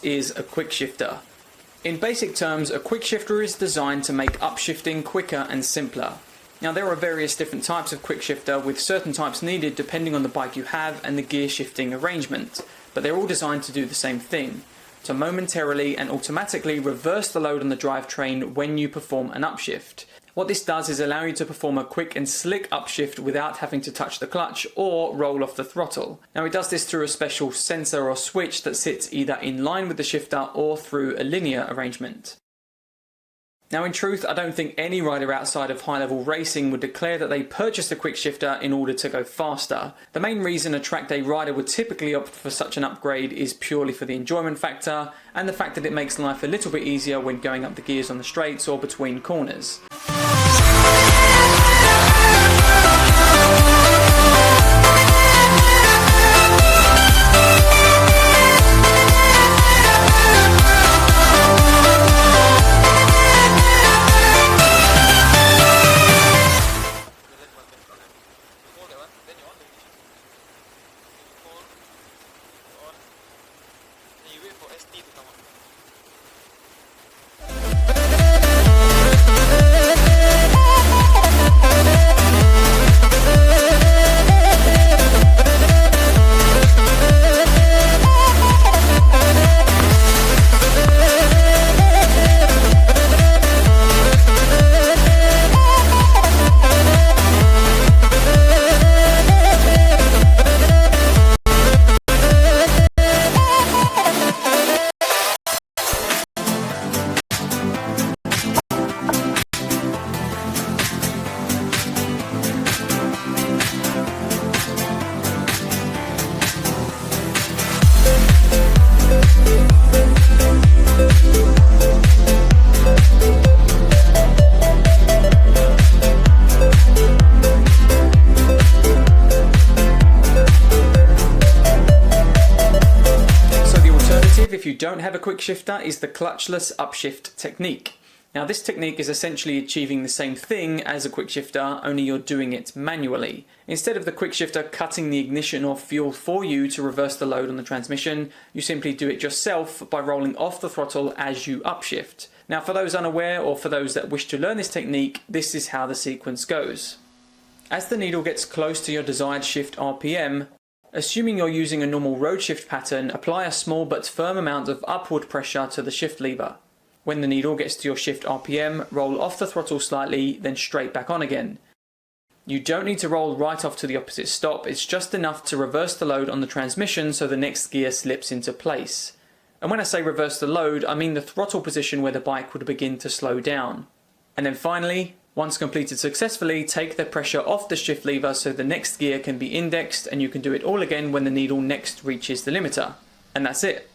Is a QuickShifter. In basic terms, a QuickShifter is designed to make upshifting quicker and simpler. Now there are various different types of QuickShifter, with certain types needed depending on the bike you have and the gear shifting arrangement, but they're all designed to do the same thing: to momentarily and automatically reverse the load on the drivetrain when you perform an upshift. What this does is allow you to perform a quick and slick upshift without having to touch the clutch or roll off the throttle. Now it does this through a special sensor or switch that sits either in line with the shifter or through a linear arrangement. Now in truth, I don't think any rider outside of high-level racing would declare that they purchased a QuickShifter in order to go faster. The main reason a track day rider would typically opt for such an upgrade is purely for the enjoyment factor and the fact that it makes life a little bit easier when going up the gears on the straights or between corners. If you don't have a QuickShifter, is the clutchless upshift technique. Now this technique is essentially achieving the same thing as a QuickShifter, only you're doing it manually. Instead of the QuickShifter cutting the ignition or fuel for you to reverse the load on the transmission, you simply do it yourself by rolling off the throttle as you upshift. Now for those unaware, or for those that wish to learn this technique, this is how the sequence goes. As the needle gets close to your desired shift RPM, assuming you're using a normal road shift pattern, apply a small but firm amount of upward pressure to the shift lever. When the needle gets to your shift RPM, roll off the throttle slightly, then straight back on again. You don't need to roll right off to the opposite stop, it's just enough to reverse the load on the transmission so the next gear slips into place. And when I say reverse the load, I mean the throttle position where the bike would begin to slow down. And then finally, once completed successfully, take the pressure off the shift lever so the next gear can be indexed, and you can do it all again when the needle next reaches the limiter. And that's it.